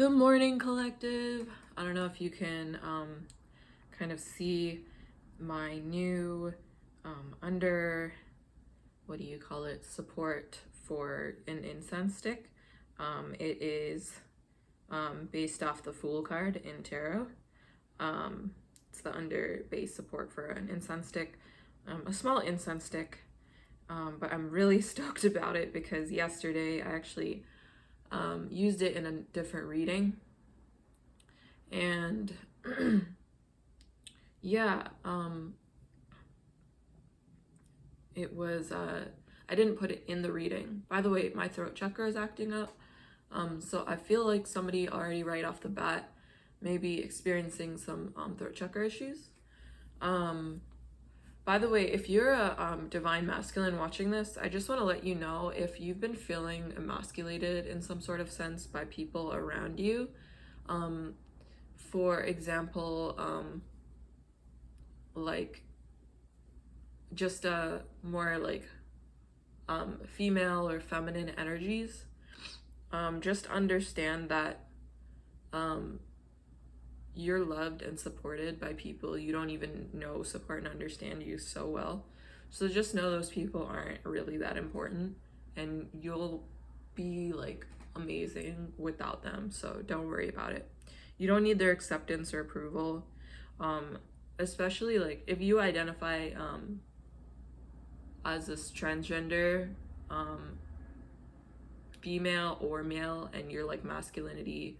Good morning, collective. I don't know if you can kind of see my new support for an incense stick. It is based off the Fool card in Tarot. It's the under base support for an incense stick, a small incense stick, but I'm really stoked about it because yesterday I actually used it in a different reading, and yeah, it was I didn't put it in the reading. By the way, my throat chakra is acting up, so I feel like somebody already right off the bat may be experiencing some throat chakra issues. By the way, if you're a divine masculine watching this, I just want to let you know if you've been feeling emasculated in some sort of sense by people around you. For example, like just more like female or feminine energies, just understand that you're loved and supported by people you don't even know support and understand you so well. So just know those people aren't really that important, and you'll be like amazing without them. So don't worry about it. You don't need their acceptance or approval, especially like if you identify as a transgender, female or male, and your like masculinity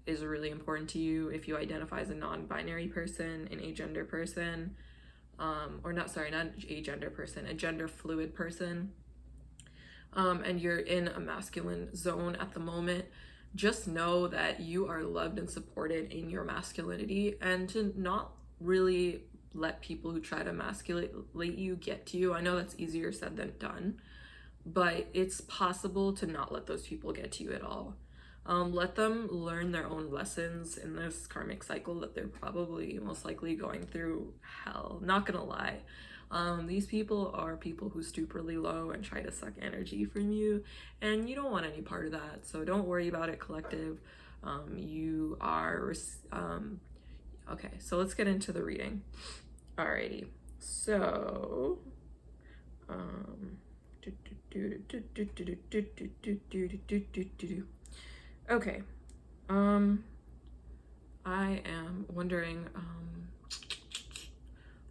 is really important to you. If you identify as a non-binary person, an agender person, or not agender person, a gender fluid person, and you're in a masculine zone at the moment, just know that you are loved and supported in your masculinity, and to not really let people who try to emasculate you get to you. I know that's easier said than done, but it's possible to not let those people get to you at all. Let them learn their own lessons in this karmic cycle that they're probably most likely going through hell. Not gonna lie. These people are people who stoop really low and try to suck energy from you, and you don't want any part of that. So don't worry about it, collective. You are okay, so let's get into the reading. Alrighty, so okay, I am wondering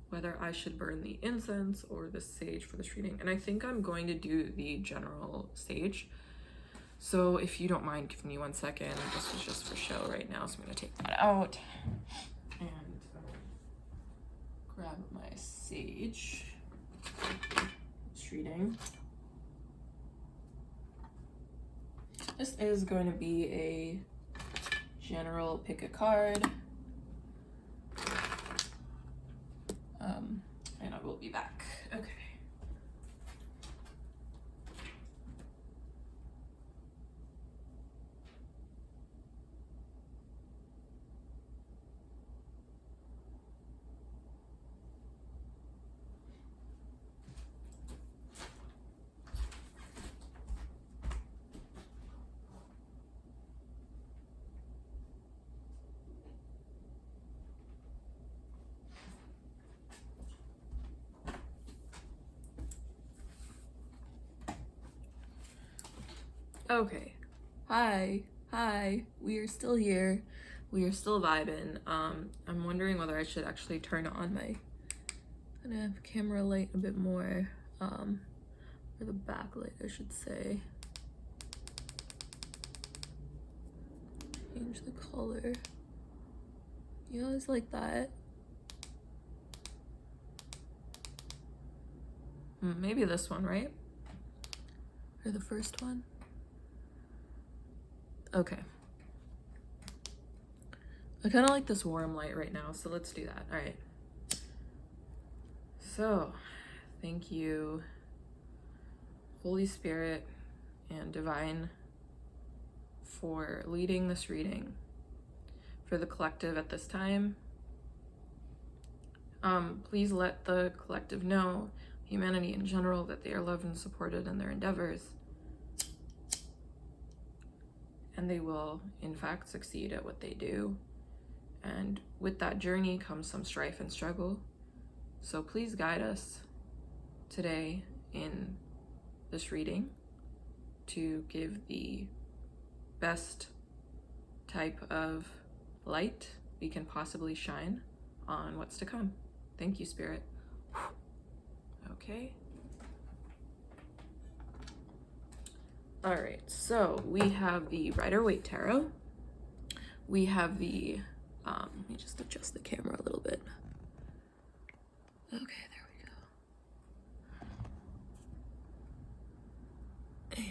whether I should burn the incense or the sage for this reading, and I think I'm going to do the general sage. So if you don't mind giving me 1 second, this was just for show right now, so I'm gonna take that out and grab my sage. This reading. This is going to be a general pick a card. And I will be back. Okay. Okay, hi, we are still here. We are still vibing. I'm wondering whether I should actually turn on my camera light a bit more, or the backlight, I should say. Change the color. You guys like that? Maybe this one, right? Or the first one? Okay. I kind of like this warm light right now, so let's do that. All right. So, thank you, Holy Spirit and Divine, for leading this reading for the collective at this time. Please let the collective know, humanity in general, that they are loved and supported in their endeavors. and they will in fact succeed at what they do. And with that journey comes some strife and struggle. So please guide us today in this reading to give the best type of light we can possibly shine on what's to come. Thank you, Spirit. Okay. All right, so we have the Rider-Waite Tarot. We have the, let me just adjust the camera a little bit. Okay, there we go. Yeah.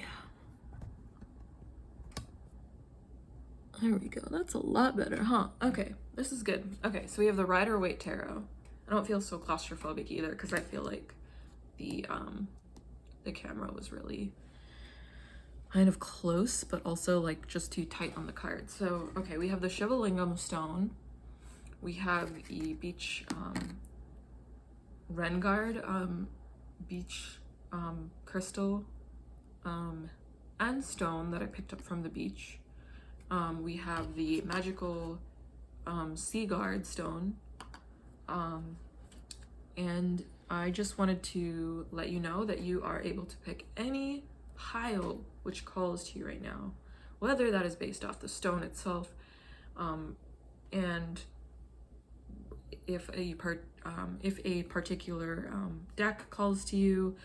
There we go. That's a lot better, huh? Okay, this is good. Okay, so we have the Rider-Waite Tarot. I don't feel so claustrophobic either because I feel like the camera was really kind of close, but also like just too tight on the card. So, okay, we have the Shiva lingham stone. We have the beach, Renguard beach crystal and stone that I picked up from the beach. We have the magical Seaguard stone. And I just wanted to let you know that you are able to pick any pile which calls to you right now, whether that is based off the stone itself, and if a particular deck calls to you,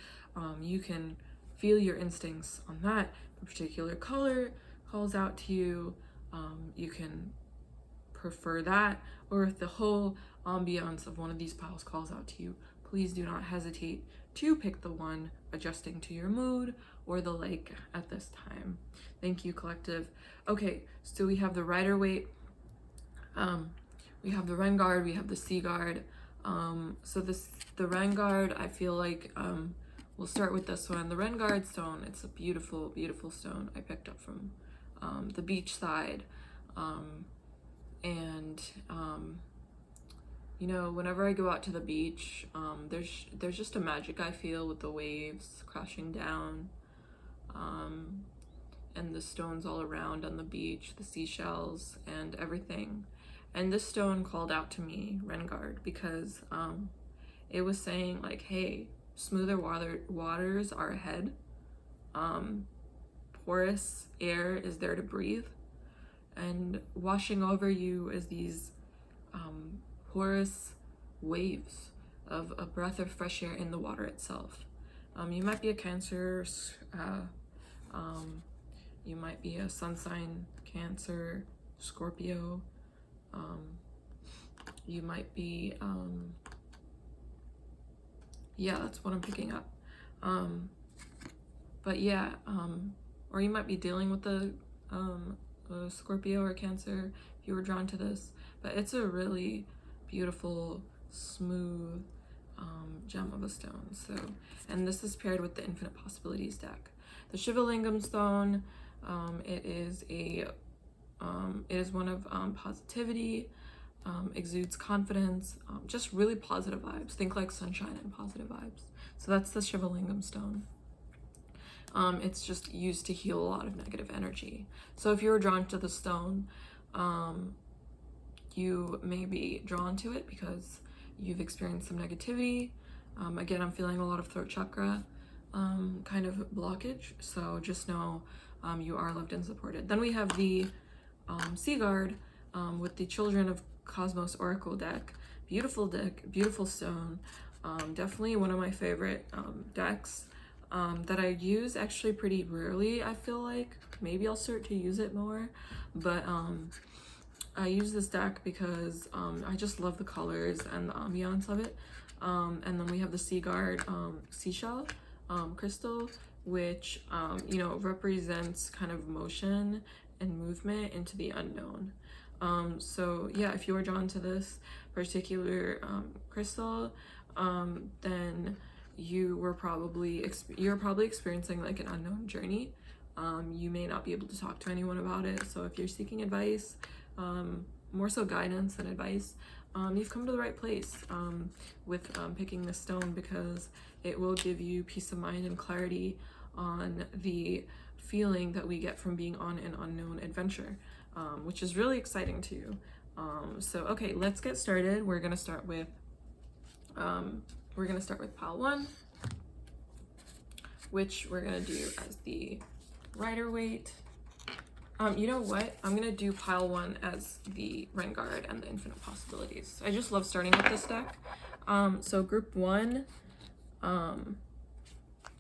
you can feel your instincts on that. If a particular color calls out to you, you can prefer that, or if the whole ambiance of one of these piles calls out to you, please do not hesitate to pick the one adjusting to your mood or the like at this time. Thank you, collective. Okay, so we have the Rider-Waite, we have the Renguard, we have the Seaguard. So the Renguard, I feel like we'll start with this one. The Renguard stone, it's a beautiful, beautiful stone I picked up from the beach side. You know, whenever I go out to the beach, there's just a magic I feel with the waves crashing down, and the stones all around on the beach, the seashells and everything. And this stone called out to me, Renguard, because it was saying like, hey, smoother waters are ahead. Porous air is there to breathe, and washing over you is these porous waves of a breath of fresh air in the water itself. You might be a Cancer, you might be a sun sign Cancer, Scorpio, you might be, yeah, that's what I'm picking up. But yeah, or you might be dealing with a Scorpio or Cancer if you were drawn to this, but it's a really beautiful, smooth gem of a stone. So, and this is paired with the Infinite Possibilities deck. The Shiva Lingam stone, it is one of positivity, exudes confidence, just really positive vibes. Think like sunshine and positive vibes. So that's the Shiva Lingam stone. It's just used to heal a lot of negative energy. So if you were drawn to the stone, you may be drawn to it because you've experienced some negativity. Again, I'm feeling a lot of throat chakra kind of blockage. So just know you are loved and supported. Then we have the Seaguard with the Children of Cosmos Oracle deck. Beautiful deck, beautiful stone. Definitely one of my favorite decks. That I use actually pretty rarely, I feel like. Maybe I'll start to use it more, but I use this deck because I just love the colors and the ambiance of it. And then we have the Seaguard seashell crystal, which you know, represents kind of motion and movement into the unknown. So yeah, if you are drawn to this particular crystal, then you're probably experiencing like an unknown journey. You may not be able to talk to anyone about it, so if you're seeking advice, more so guidance than advice, you've come to the right place with picking this stone, because it will give you peace of mind and clarity on the feeling that we get from being on an unknown adventure, which is really exciting too. So okay, let's get started. We're gonna start with pile 1, which we're gonna do as the rider weight. You know what? I'm gonna do pile 1 as the Renguard and the infinite possibilities. I just love starting with this deck. So group 1,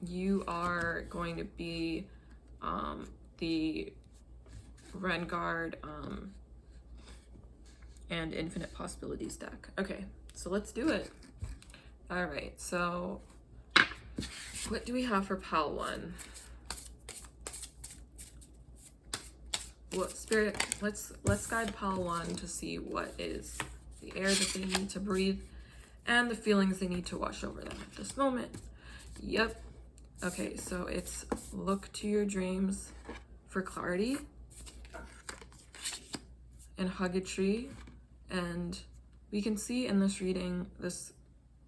you are going to be the Renguard and infinite possibilities deck. Okay, so let's do it. All right, so what do we have for pile 1? What spirit? Let's guide pile 1 to see what is the air that they need to breathe and the feelings they need to wash over them at this moment. Yep. Okay, so it's look to your dreams for clarity and hug a tree. And we can see in this reading, this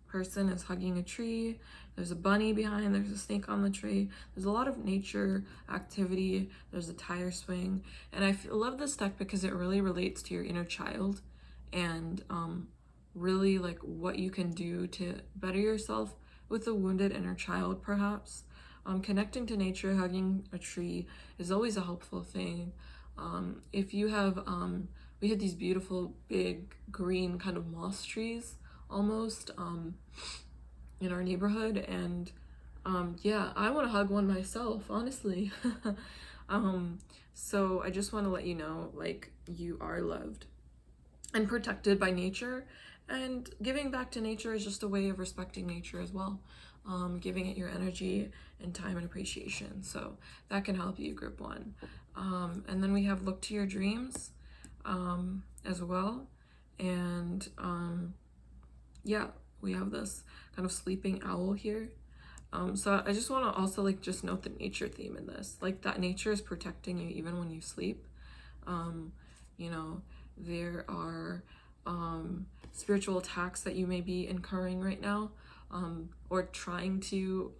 person is hugging a tree. There's a bunny behind, there's a snake on the tree. There's a lot of nature activity. There's a tire swing. And I love this deck because it really relates to your inner child and really like what you can do to better yourself with a wounded inner child, perhaps. Connecting to nature, hugging a tree is always a helpful thing. If you have, we had these beautiful big green kind of moss trees almost in our neighborhood, and yeah, I want to hug one myself, honestly. So I just want to let you know, like, you are loved and protected by nature, and giving back to nature is just a way of respecting nature as well, giving it your energy and time and appreciation. So that can help you, group 1. And then we have look to your dreams as well, and yeah, we have this kind of sleeping owl here. So I just want to also like just note the nature theme in this, like that nature is protecting you even when you sleep. You know, there are spiritual attacks that you may be incurring right now, or trying to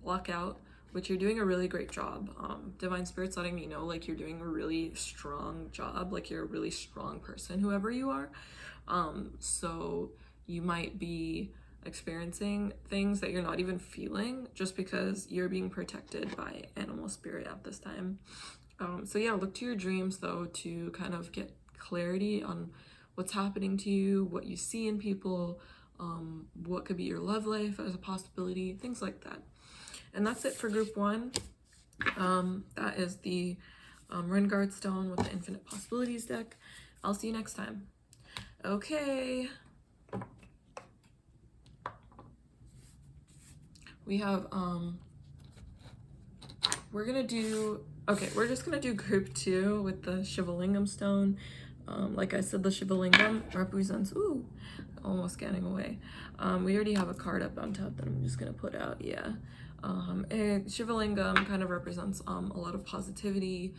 block out, which you're doing a really great job. Divine Spirit's letting me know like you're doing a really strong job, like you're a really strong person, whoever you are. So you might be experiencing things that you're not even feeling just because you're being protected by animal spirit at this time. So yeah, look to your dreams though to kind of get clarity on what's happening to you, what you see in people, what could be your love life as a possibility, things like that. And that's it for group 1. That is the Renguard stone with the infinite possibilities deck. I'll see you next time. Okay. We have, we're just gonna do group 2 with the shiva lingham stone. Like I said, the shiva lingham represents, almost getting away. We already have a card up on top that I'm just gonna put out, yeah. And shiva lingham kind of represents a lot of positivity,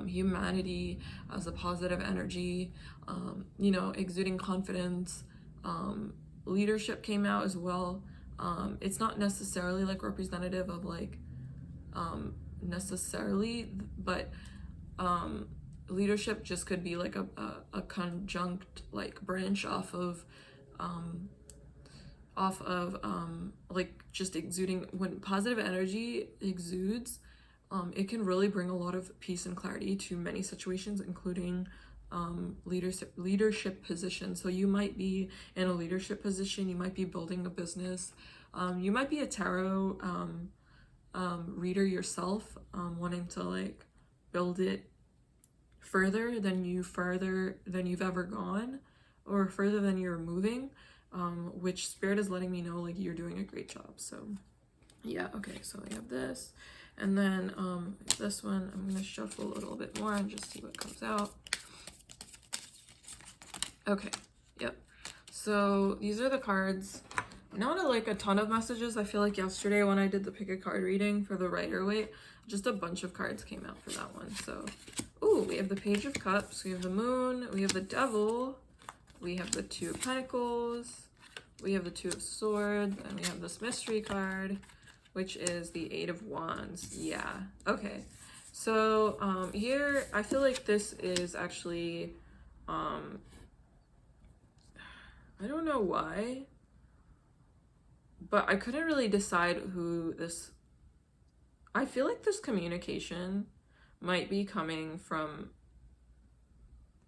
humanity as a positive energy, you know, exuding confidence. Leadership came out as well. It's not necessarily like representative of like necessarily, but leadership just could be like a conjunct like branch off of like just exuding. When positive energy exudes, it can really bring a lot of peace and clarity to many situations, including leadership positions. So you might be in a leadership position, you might be building a business, you might be a tarot reader yourself, wanting to like build it further than you've ever gone, or further than you're moving, which Spirit is letting me know like you're doing a great job. So yeah, okay, so we have this, and then this one I'm gonna shuffle a little bit more and just see what comes out. Okay, yep, so these are the cards. Not like a ton of messages. I feel like yesterday when I did the pick a card reading for the Rider-Waite, just a bunch of cards came out for that one. So, ooh, we have the Page of Cups, we have the Moon, we have the Devil, we have the Two of Pentacles, we have the Two of Swords, and we have this mystery card, which is the Eight of Wands. Yeah, okay. So here I feel like this is actually I don't know why, but I couldn't really decide who this. I feel like this communication might be coming from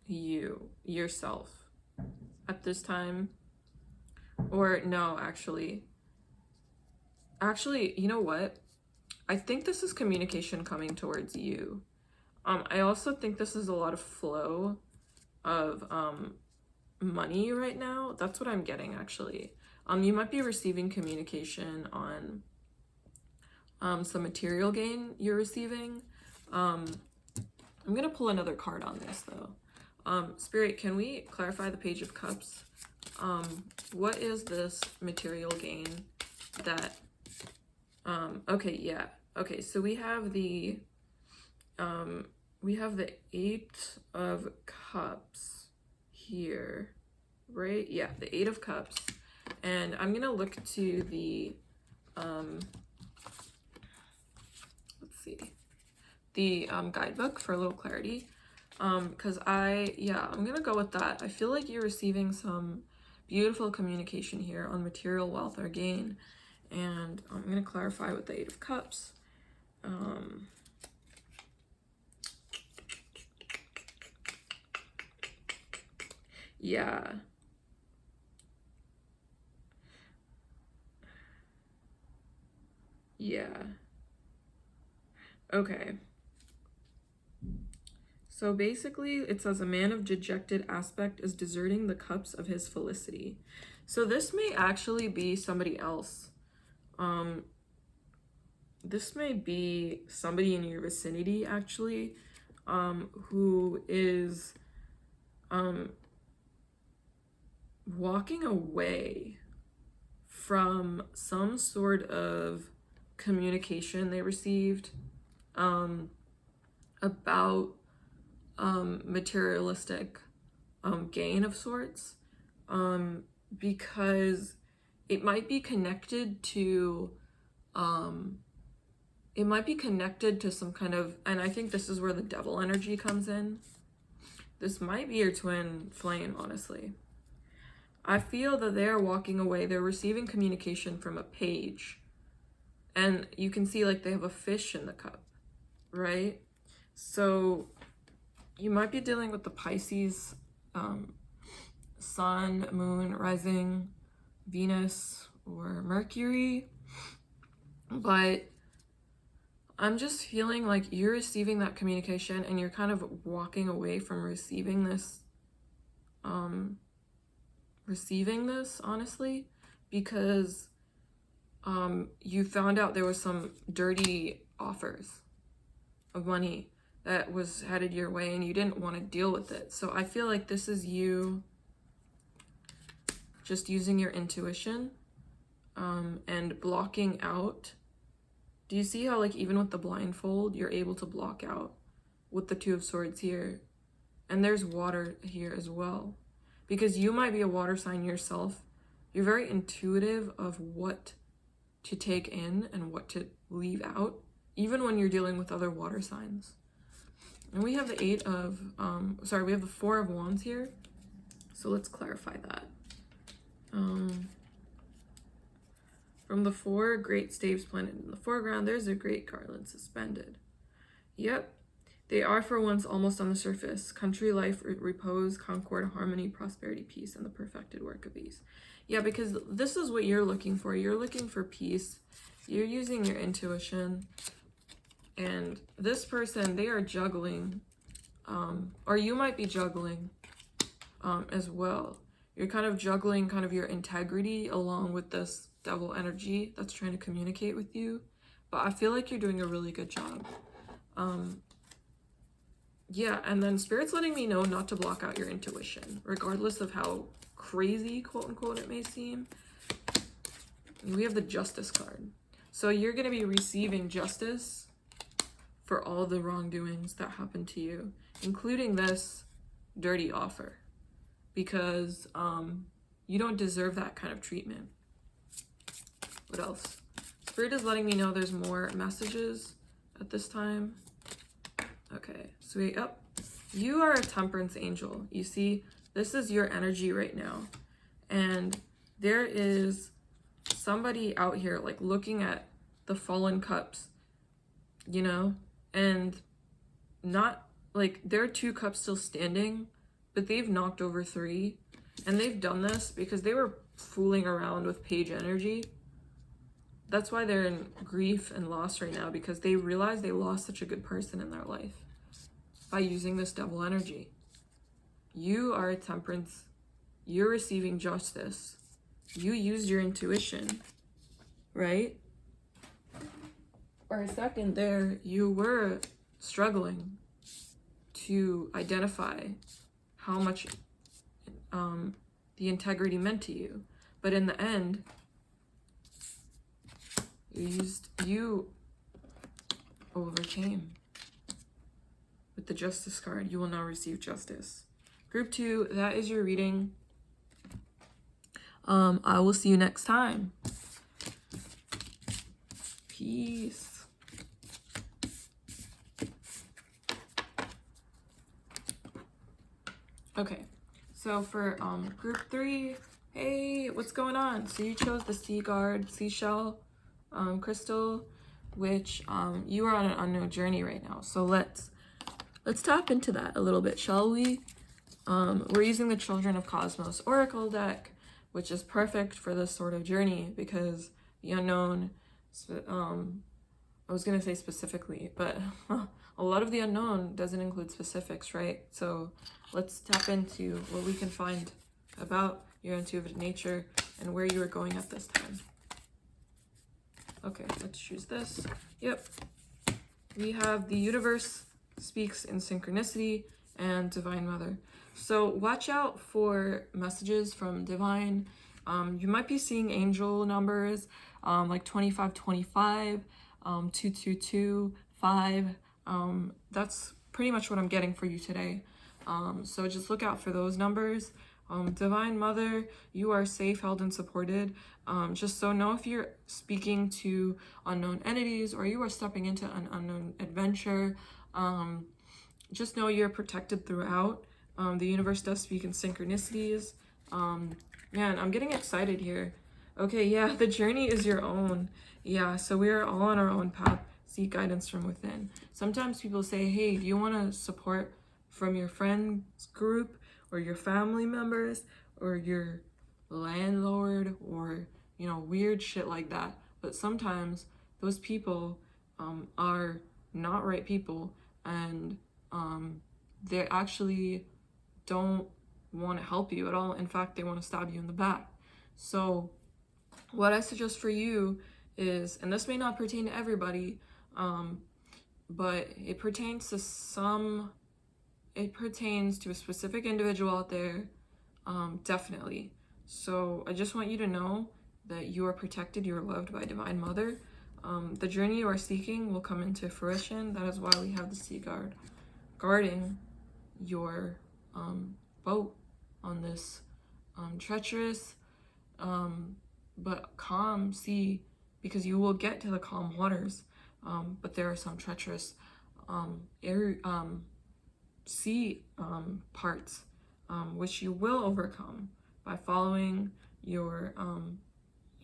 yourself at this time. Or no, actually, you know what? I think this is communication coming towards you. I also think this is a lot of flow of money right now. That's what I'm getting, actually. You might be receiving communication on some material gain you're receiving. I'm gonna pull another card on this though. Spirit, can we clarify the Page of Cups? What is this material gain that okay, yeah. Okay, so we have the Eight of Cups here, right? Yeah, the Eight of Cups. And I'm gonna look to the let's see, the guidebook for a little clarity. Because I'm gonna go with that. I feel like you're receiving some beautiful communication here on material wealth or gain. And I'm gonna clarify with the Eight of Cups. Yeah. Yeah. Okay. So basically, it says a man of dejected aspect is deserting the cups of his felicity. So this may actually be somebody else. This may be somebody in your vicinity, actually, who is walking away from some sort of communication they received about materialistic gain of sorts, because it might be connected to some kind of, and I think this is where the devil energy comes in. This might be your twin flame, honestly. I feel that they're walking away. They're receiving communication from a page. And you can see like they have a fish in the cup, right? So you might be dealing with the Pisces, Sun, Moon, Rising, Venus, or Mercury. But I'm just feeling like you're receiving that communication and you're kind of walking away from receiving this, honestly, because you found out there was some dirty offers of money that was headed your way and you didn't want to deal with it. So I feel like this is you just using your intuition and blocking out. Do you see how, like, even with the blindfold, you're able to block out with the Two of Swords here? And there's water here as well. Because you might be a water sign yourself. You're very intuitive of what to take in and what to leave out, even when you're dealing with other water signs. And we have the we have the Four of Wands here. So let's clarify that. From the four great staves planted in the foreground, there's a great garland suspended. Yep. They are for once almost on the surface. Country life, repose, concord, harmony, prosperity, peace, and the perfected work of ease. Yeah, because this is what you're looking for. You're looking for peace. You're using your intuition. And this person, they are juggling. Or you might be juggling as well. You're kind of juggling kind of your integrity along with this devil energy that's trying to communicate with you. But I feel like you're doing a really good job. Yeah, and then Spirit's letting me know not to block out your intuition, regardless of how crazy, quote unquote, it may seem. We have the Justice card. So you're going to be receiving justice for all the wrongdoings that happened to you, including this dirty offer, because you don't deserve that kind of treatment. What else? Spirit is letting me know there's more messages at this time. Okay, sweet. Oh, you are a temperance angel. You see, this is your energy right now. And there is somebody out here like looking at the fallen cups, you know, and not like there are 2 cups still standing, but they've knocked over 3. And they've done this because they were fooling around with page energy. That's why they're in grief and loss right now, because they realize they lost such a good person in their life by using this devil energy. You are a temperance. You're receiving justice. You used your intuition, right? For a second there, you were struggling to identify how much the integrity meant to you. But in the end, you overcame. With the justice card, you will now receive justice. Group 2, that is your reading. I will see you next time. Peace. Okay, so for group 3, hey, what's going on? So you chose the Seaguard seashell crystal, which you are on an unknown journey right now. So let's tap into that a little bit, shall we? We're using the Children of Cosmos Oracle deck, which is perfect for this sort of journey because the unknown, I was gonna say specifically, but a lot of the unknown doesn't include specifics, right? So let's tap into what we can find about your intuitive nature and where you are going at this time. Okay, let's choose this. Yep. We have the universe speaks in synchronicity and Divine Mother. So watch out for messages from Divine. You might be seeing angel numbers like 2525, 222, 5. That's pretty much what I'm getting for you today. So just look out for those numbers. Divine Mother, you are safe, held, and supported. Just so know if you're speaking to unknown entities or you are stepping into an unknown adventure, just know you're protected throughout. The universe does speak in synchronicities. Man, I'm getting excited here. Okay, yeah, the journey is your own. Yeah, so we are all on our own path. Seek guidance from within. Sometimes people say, hey, do you want to support from your friends group or your family members or your landlord or, you know, weird shit like that. But sometimes those people are not right people, and they actually don't want to help you at all. In fact, they want to stab you in the back. So what I suggest for you is, and this may not pertain to everybody, but it pertains to a specific individual out there, definitely. So I just want you to know that you are protected, you are loved by Divine Mother. The journey you are seeking will come into fruition. That is why we have the Seaguard guarding your boat on this treacherous but calm sea, because you will get to the calm waters, but there are some treacherous sea parts, which you will overcome by following your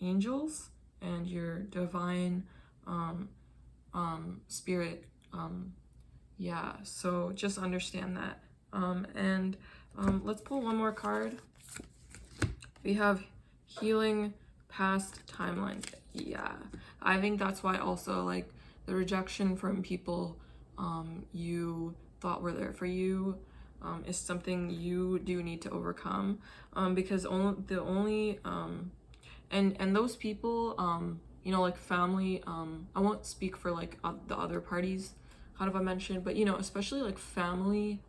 angels and your divine spirit. Yeah, so just understand that. And let's pull one more card. We have healing past timelines. Yeah, I think that's why also, like, the rejection from people you thought were there for you is something you do need to overcome, because and those people, you know, like family, I won't speak for like the other parties kind of I mentioned, but you know, especially like family,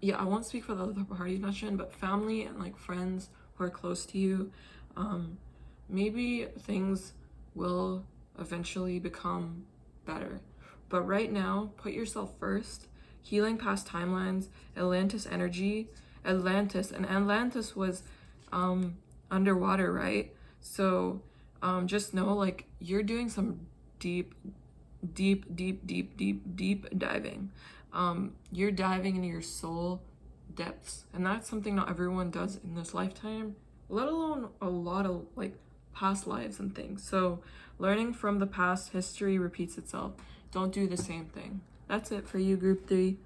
yeah, I won't speak for the other parties mentioned, but family and like friends who are close to you, maybe things will eventually become better. But right now, put yourself first. Healing past timelines, Atlantis energy. Atlantis was underwater, right? So just know, like, you're doing some deep deep diving. You're diving into your soul depths, and that's something not everyone does in this lifetime, let alone a lot of like past lives and things. So learning from the past, history repeats itself. Don't do the same thing. That's it for you, group 3.